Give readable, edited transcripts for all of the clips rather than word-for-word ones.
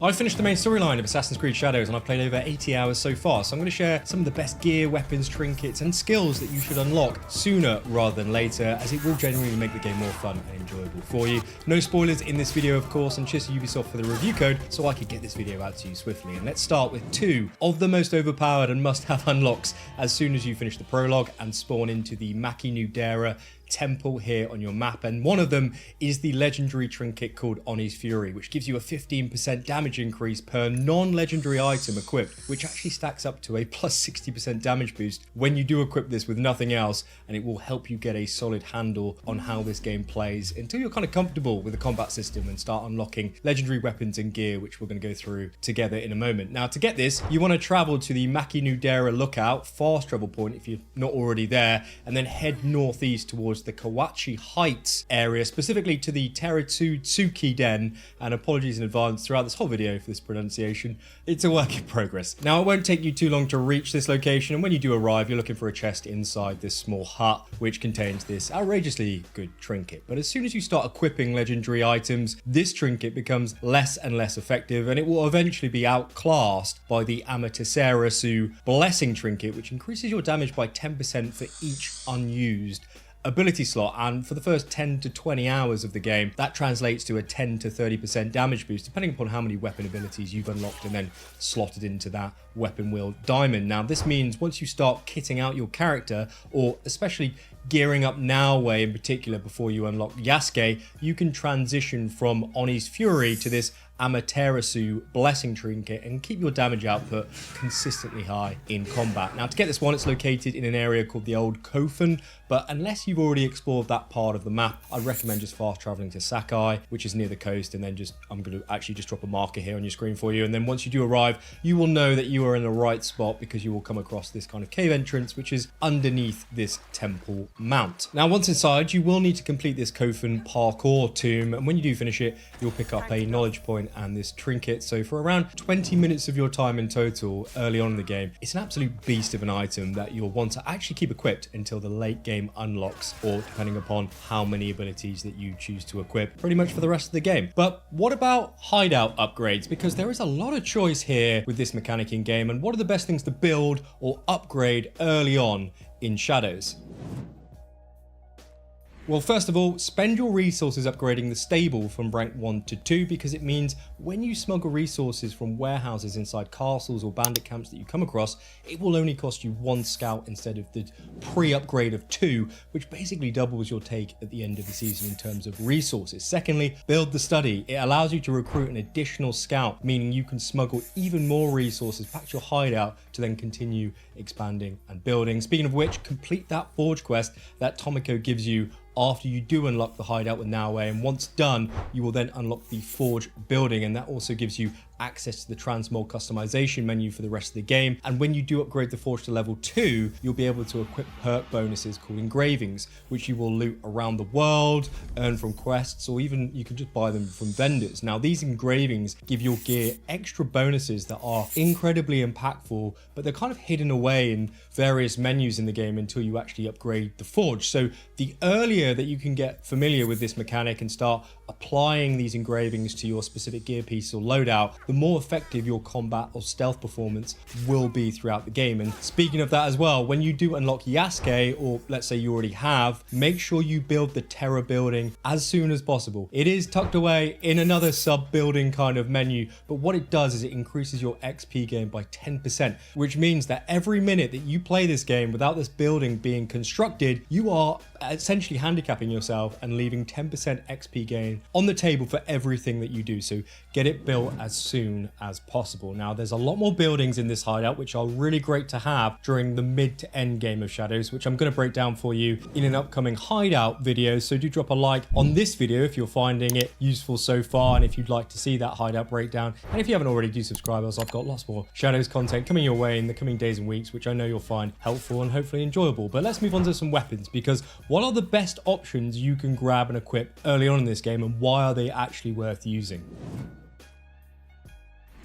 I've finished the main storyline of Assassin's Creed Shadows and I've played over 80 hours so far, so I'm going to share some of the best gear, weapons, trinkets and skills that you should unlock sooner rather than later, as it will genuinely make the game more fun and enjoyable for you. No spoilers in this video of course, and cheers to Ubisoft for the review code so I could get this video out to you swiftly. And let's start with two of the most overpowered and must-have unlocks as soon as you finish the prologue and spawn into the millennia-old temple here on your map, and one of them is the legendary trinket called Oni's Fury, which gives you a 15% damage increase per non-legendary item equipped, which actually stacks up to a plus 60% damage boost when you do equip this with nothing else, and it will help you get a solid handle on how this game plays until you're kind of comfortable with the combat system and start unlocking legendary weapons and gear, which we're going to go through together in a moment. Now, to get this, you want to travel to the millennia-old lookout, fast travel point if you're not already there, and then head northeast towards the Kawachi Heights area, specifically to the Teratsuki Den, and apologies in advance throughout this whole video for this pronunciation. It's a work in progress. Now, it won't take you too long to reach this location, and when you do arrive, you're looking for a chest inside this small hut, which contains this outrageously good trinket. But as soon as you start equipping legendary items, this trinket becomes less and less effective, and it will eventually be outclassed by the Amaterasu Blessing Trinket, which increases your damage by 10% for each unused ability slot, and for the first 10 to 20 hours of the game that translates to a 10 to 30% damage boost depending upon how many weapon abilities you've unlocked and then slotted into that weapon wheel diamond. Now, this means once you start kitting out your character, or especially gearing up Naoe in particular before you unlock Yasuke, you can transition from Oni's Fury to this Amaterasu Blessing Trinket and keep your damage output consistently high in combat. Now, to get this one, it's located in an area called the Old Kofun, but unless you've already explored that part of the map, I recommend just fast traveling to Sakai, which is near the coast, and then I'm going to actually just drop a marker here on your screen for you, and then once you do arrive, you will know that you are in the right spot because you will come across this kind of cave entrance, which is underneath this temple mount. Now, once inside, you will need to complete this Kofun parkour tomb, and when you do finish it, you'll pick up a knowledge point and this trinket. So for around 20 minutes of your time in total early on in the game, it's an absolute beast of an item that you'll want to actually keep equipped until the late game unlocks, or depending upon how many abilities that you choose to equip pretty much for the rest of the game. But what about hideout upgrades? Because there is a lot of choice here with this mechanic in game, and what are the best things to build or upgrade early on in Shadows? Well, first of all, spend your resources upgrading the stable from rank 1 to 2, because it means when you smuggle resources from warehouses inside castles or bandit camps that you come across, it will only cost you 1 scout instead of the pre-upgrade of 2, which basically doubles your take at the end of the season in terms of resources. Secondly, build the study. It allows you to recruit an additional scout, meaning you can smuggle even more resources back to your hideout to then continue expanding and building. Speaking of which, complete that forge quest that Tomiko gives you after you do unlock the hideout with Naoe, and once done, you will then unlock the forge building, and that also gives you access to the transmog customization menu for the rest of the game. And when you do upgrade the forge to level 2, you'll be able to equip perk bonuses called engravings, which you will loot around the world, earn from quests, or even you can just buy them from vendors. Now, these engravings give your gear extra bonuses that are incredibly impactful, but they're kind of hidden away in various menus in the game until you actually upgrade the forge. So the earlier that you can get familiar with this mechanic and start applying these engravings to your specific gear piece or loadout, the more effective your combat or stealth performance will be throughout the game. And speaking of that as well, when you do unlock Yasuke, or let's say you already have, make sure you build the Terror building as soon as possible. It is tucked away in another sub-building kind of menu, but what it does is it increases your XP gain by 10%, which means that every minute that you play this game without this building being constructed, you are essentially handicapping yourself and leaving 10% XP gain on the table for everything that you do. So get it built as soon as possible. Now, there's a lot more buildings in this hideout, which are really great to have during the mid to end game of Shadows, which I'm going to break down for you in an upcoming hideout video. So do drop a like on this video if you're finding it useful so far, and if you'd like to see that hideout breakdown. And if you haven't already, do subscribe, as I've got lots more Shadows content coming your way in the coming days and weeks, which I know you'll find helpful and hopefully enjoyable. But let's move on to some weapons, because what are the best options you can grab and equip early on in this game, and why are they actually worth using?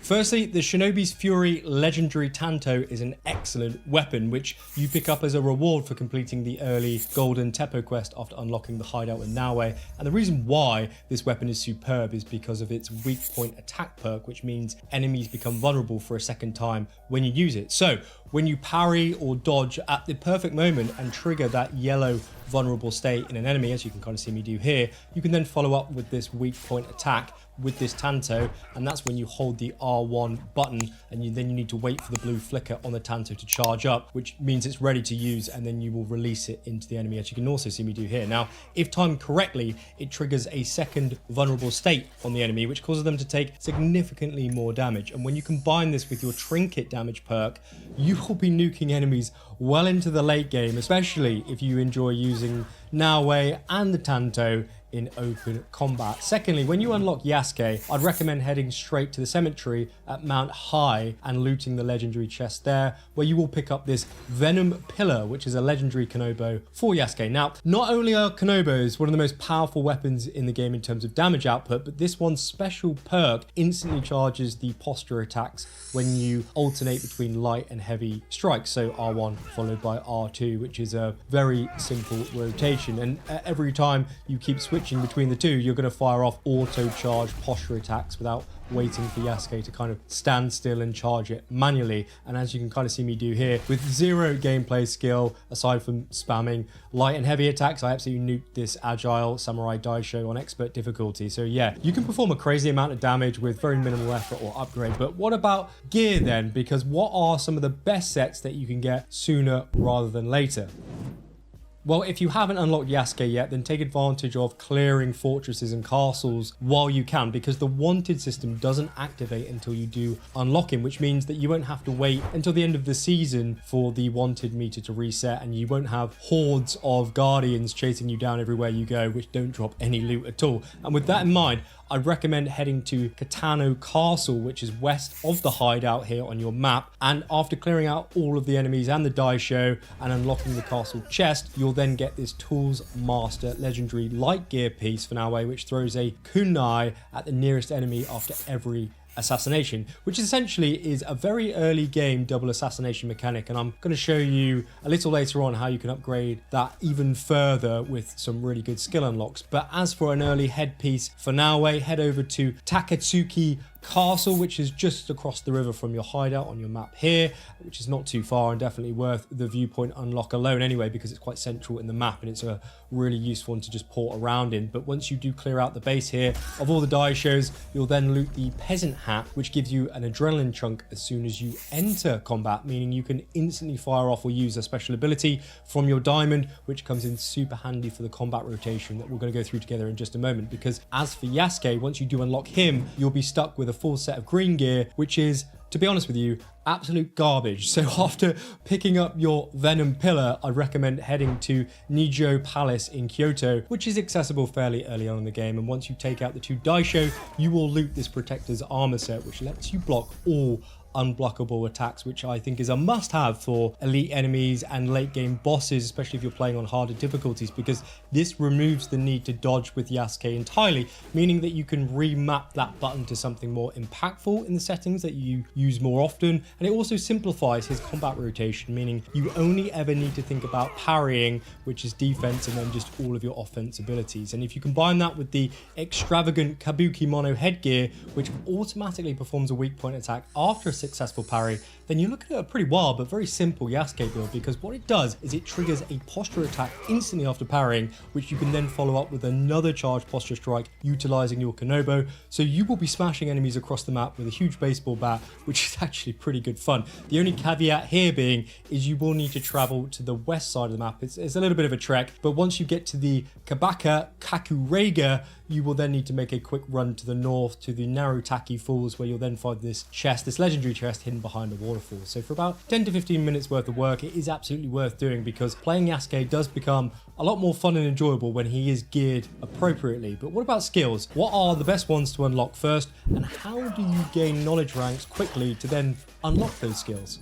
Firstly, the Shinobi's Fury legendary Tanto is an excellent weapon, which you pick up as a reward for completing the early golden Teppo quest after unlocking the Hideout with Naoe. And the reason why this weapon is superb is because of its weak point attack perk, which means enemies become vulnerable for a second time when you use it. So when you parry or dodge at the perfect moment and trigger that yellow vulnerable state in an enemy, as you can kind of see me do here, you can then follow up with this weak point attack with this Tanto, and that's when you hold the R1 button, and then you need to wait for the blue flicker on the Tanto to charge up, which means it's ready to use, and then you will release it into the enemy, as you can also see me do here. Now, if timed correctly, it triggers a second vulnerable state on the enemy, which causes them to take significantly more damage. And when you combine this with your trinket damage perk, you will be nuking enemies well into the late game, especially if you enjoy using Naoe and the Tanto in open combat. Secondly, when you unlock Yasuke, I'd recommend heading straight to the cemetery at Mount High and looting the legendary chest there, where you will pick up this Venom Pillar, which is a legendary Konobo for Yasuke. Now, not only are Konobos one of the most powerful weapons in the game in terms of damage output, but this one's special perk instantly charges the posture attacks when you alternate between light and heavy strikes. So R1 followed by R2, which is a very simple rotation. And every time you keep switching between the two, you're going to fire off auto charge posture attacks without waiting for Yasuke to kind of stand still and charge it manually. And as you can kind of see me do here, with zero gameplay skill aside from spamming light and heavy attacks, I absolutely nuked this agile samurai daisho on expert difficulty. So yeah, you can perform a crazy amount of damage with very minimal effort or upgrade. But what about gear then? Because what are some of the best sets that you can get sooner rather than later? Well, if you haven't unlocked Yasuke yet, then take advantage of clearing fortresses and castles while you can, because the wanted system doesn't activate until you do unlock him, which means that you won't have to wait until the end of the season for the wanted meter to reset, and you won't have hordes of guardians chasing you down everywhere you go, which don't drop any loot at all. And with that in mind, I'd recommend heading to Katano Castle, which is west of the Hideout here on your map. And after clearing out all of the enemies and the daisho and unlocking the castle chest, you'll then get this Tools Master legendary light gear piece for Naoe, which throws a kunai at the nearest enemy after every assassination, which essentially is a very early game double assassination mechanic, and I'm going to show you a little later on how you can upgrade that even further with some really good skill unlocks. But as for an early headpiece for Naoe, head over to Takatsuki Castle, which is just across the river from your hideout on your map here, which is not too far and definitely worth the viewpoint unlock alone anyway, because it's quite central in the map and it's a really useful one to just port around in. But once you do clear out the base here of all the daishos, you'll then loot the peasant hat, which gives you an adrenaline chunk as soon as you enter combat, meaning you can instantly fire off or use a special ability from your diamond, which comes in super handy for the combat rotation that we're going to go through together in just a moment. Because as for Yasuke, once you do unlock him, you'll be stuck with a full set of green gear, which is, to be honest with you, absolute garbage. So after picking up your Venom Pillar, I'd recommend heading to Nijo Palace in Kyoto, which is accessible fairly early on in the game. And once you take out the two daisho, you will loot this Protector's armor set, which lets you block all unblockable attacks, which I think is a must-have for elite enemies and late game bosses, especially if you're playing on harder difficulties, because this removes the need to dodge with Yasuke entirely, meaning that you can remap that button to something more impactful in the settings that you use more often. And it also simplifies his combat rotation, meaning you only ever need to think about parrying, which is defense, and then just all of your offense abilities. And if you combine that with the extravagant Kabuki Mono headgear, which automatically performs a weak point attack after a successful parry, then you look at a pretty wild but very simple Yasuke build, because what it does is it triggers a posture attack instantly after parrying, which you can then follow up with another charged posture strike utilizing your Konobo. So you will be smashing enemies across the map with a huge baseball bat, which is actually pretty good fun. The only caveat here being is you will need to travel to the west side of the map. It's a little bit of a trek, but once you get to the Kabaka Kakurega, you will then need to make a quick run to the north to the Narutaki Falls, where you'll then find this chest, this legendary chest hidden behind a waterfall. So for about 10 to 15 minutes worth of work, it is absolutely worth doing, because playing Yasuke does become a lot more fun and enjoyable when he is geared appropriately. But what about skills? What are the best ones to unlock first, and how do you gain knowledge ranks quickly to then unlock those skills?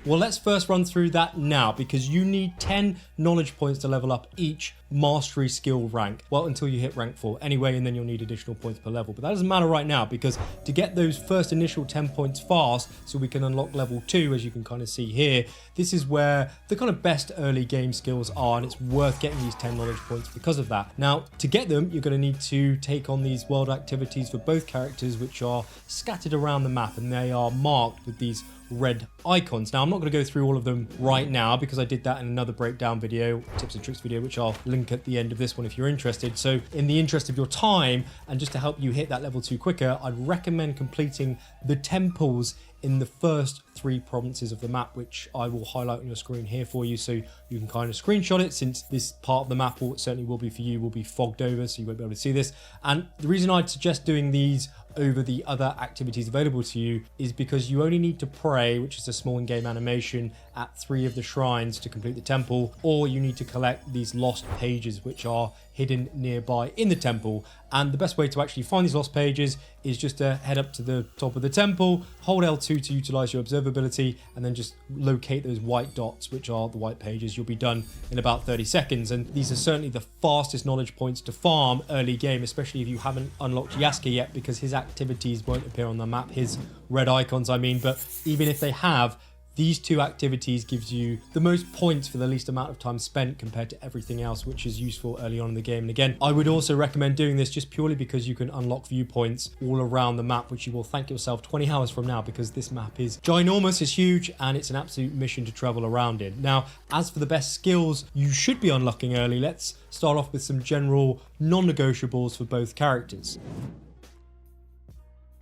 Well, let's first run through that now, because you need 10 knowledge points to level up each mastery skill rank. Well, until you hit rank 4 anyway, and then you'll need additional points per level. But that doesn't matter right now, because to get those first initial 10 points fast, so we can unlock level 2, as you can kind of see here, this is where the kind of best early game skills are, and it's worth getting these 10 knowledge points because of that. Now, to get them, you're going to need to take on these world activities for both characters, which are scattered around the map, and they are marked with these red icons. Now, I'm not going to go through all of them right now because I did that in another breakdown video, tips and tricks video, which I'll link at the end of this one if you're interested. So in the interest of your time, and just to help you hit that level 2 quicker, I'd recommend completing the temples in the first 3 provinces of the map, which I will highlight on your screen here for you, so you can kind of screenshot it, since this part of the map certainly will be for you, will be fogged over, so you won't be able to see this. And the reason I'd suggest doing these over the other activities available to you is because you only need to pray, which is a small in-game animation, at 3 of the shrines to complete the temple, or you need to collect these lost pages which are hidden nearby in the temple. And the best way to actually find these lost pages is just to head up to the top of the temple, hold L2 to utilize your observability, and then just locate those white dots, which are the white pages. You'll be done in about 30 seconds. And these are certainly the fastest knowledge points to farm early game, especially if you haven't unlocked Yasuke yet, because his activities won't appear on the map, his red icons I mean. But even if they have, these 2 activities gives you the most points for the least amount of time spent compared to everything else, which is useful early on in the game. And again, I would also recommend doing this just purely because you can unlock viewpoints all around the map, which you will thank yourself 20 hours from now, because this map is ginormous, it's huge, and it's an absolute mission to travel around in. Now, as for the best skills you should be unlocking early, let's start off with some general non-negotiables for both characters.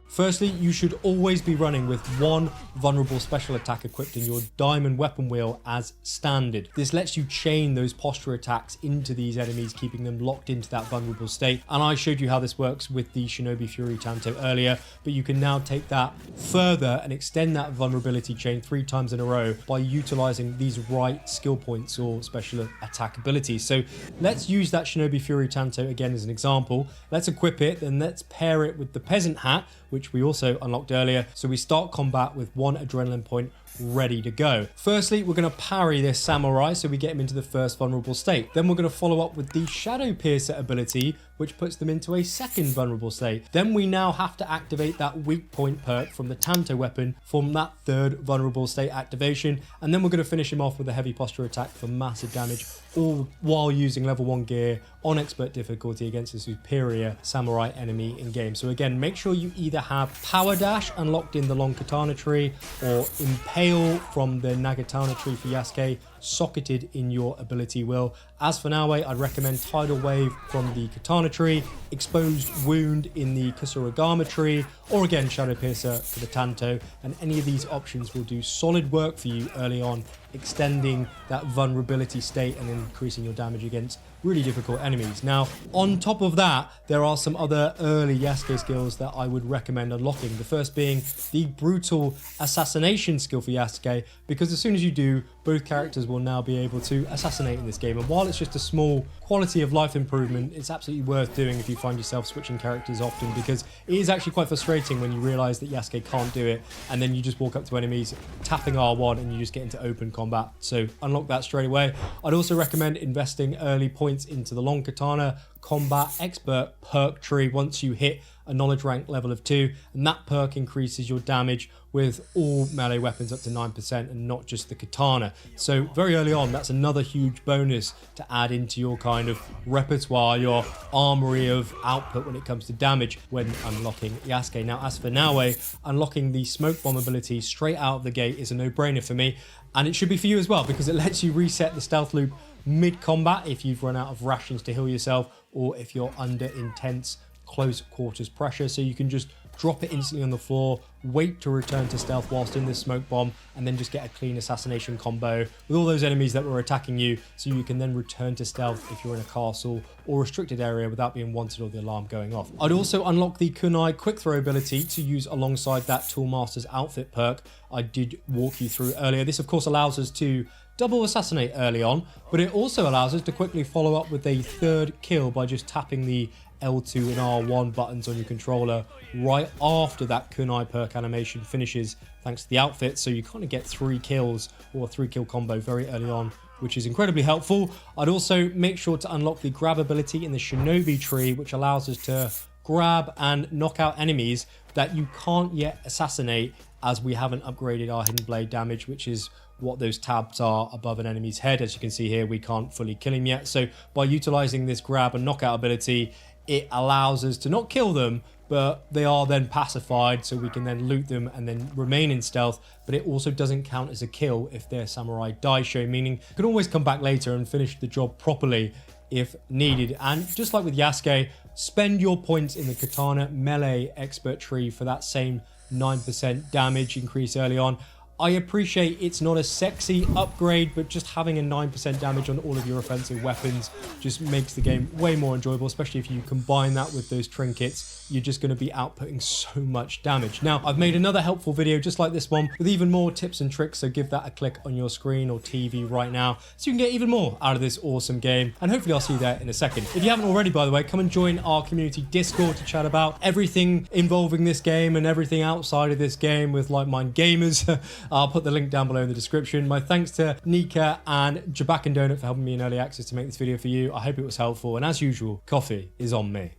Firstly, you should always be running with 1 vulnerable special attack equipped in your diamond weapon wheel as standard. This lets you chain those posture attacks into these enemies, keeping them locked into that vulnerable state. And I showed you how this works with the Shinobi Fury Tanto earlier, but you can now take that further and extend that vulnerability chain 3 times in a row by utilizing these right skill points or special attack abilities. So let's use that Shinobi Fury Tanto again as an example. Let's equip it, then let's pair it with the peasant hat, which we also unlocked earlier. So we start combat with 1 adrenaline point ready to go. Firstly, we're going to parry this samurai, so we get him into the first vulnerable state. Then we're going to follow up with the Shadow Piercer ability, which puts them into a second vulnerable state. Then we now have to activate that weak point perk from the Tanto weapon from that 3rd vulnerable state activation. And then we're going to finish him off with a heavy posture attack for massive damage, all while using level 1 gear on expert difficulty against a superior samurai enemy in game. So again, make sure you either have Power Dash unlocked in the long katana tree, or Impale from the Nagatana tree for Yasuke socketed in your ability wheel. As for Naoe, I'd recommend Tidal Wave from the Katana tree, Exposed Wound in the Kusuragama tree, or again Shadow Piercer for the Tanto, and any of these options will do solid work for you early on, extending that vulnerability state and increasing your damage against really difficult enemies. Now, on top of that, there are some other early Yasuke skills that I would recommend unlocking. The first being the brutal assassination skill for Yasuke, because as soon as you do, both characters will now be able to assassinate in this game. And while it's just a small quality of life improvement, it's absolutely worth doing if you find yourself switching characters often, because it is actually quite frustrating when you realize that Yasuke can't do it, and then you just walk up to enemies, tapping R1, and you just get into open combat. So unlock that straight away. I'd also recommend investing early points into the long katana combat expert perk tree once you hit a knowledge rank level of 2, and that perk increases your damage with all melee weapons up to 9% and not just the katana. So very early on, that's another huge bonus to add into your kind of repertoire, your armory of output when it comes to damage when unlocking Yasuke. Now, as for Naoe, unlocking the smoke bomb ability straight out of the gate is a no-brainer for me, and it should be for you as well, because it lets you reset the stealth loop mid-combat if you've run out of rations to heal yourself, or if you're under intense close quarters pressure. So you can just drop it instantly on the floor, wait to return to stealth whilst in this smoke bomb, and then just get a clean assassination combo with all those enemies that were attacking you, so you can then return to stealth if you're in a castle or restricted area without being wanted or the alarm going off. I'd also unlock the kunai quick throw ability to use alongside that Toolmaster's outfit perk I did walk you through earlier. This of course allows us to double assassinate early on, but it also allows us to quickly follow up with a 3rd kill by just tapping the L2 and R1 buttons on your controller right after that kunai perk animation finishes, thanks to the outfit. So you kind of get 3 kills or a 3-kill combo very early on which is incredibly helpful. I'd also make sure to unlock the grab ability in the shinobi tree, which allows us to grab and knock out enemies that you can't yet assassinate, as we haven't upgraded our hidden blade damage, which is what those tabs are above an enemy's head. As you can see here, we can't fully kill him yet. So by utilizing this grab and knockout ability, it allows us to not kill them, but they are then pacified, so we can then loot them and then remain in stealth. But it also doesn't count as a kill if their samurai daisho, meaning you can always come back later and finish the job properly if needed. And just like with Yasuke, spend your points in the katana melee expert tree for that same 9% damage increase early on. I appreciate it's not a sexy upgrade, but just having a 9% damage on all of your offensive weapons just makes the game way more enjoyable, especially if you combine that with those trinkets. You're just going to be outputting so much damage. Now, I've made another helpful video just like this one with even more tips and tricks, so give that a click on your screen or TV right now so you can get even more out of this awesome game, and hopefully I'll see you there in a second. If you haven't already, by the way, come and join our community Discord to chat about everything involving this game and everything outside of this game with like-minded gamers. I'll put the link down below in the description. My thanks to Nika and Jabak and Donut for helping me in early access to make this video for you. I hope it was helpful, and as usual, coffee is on me.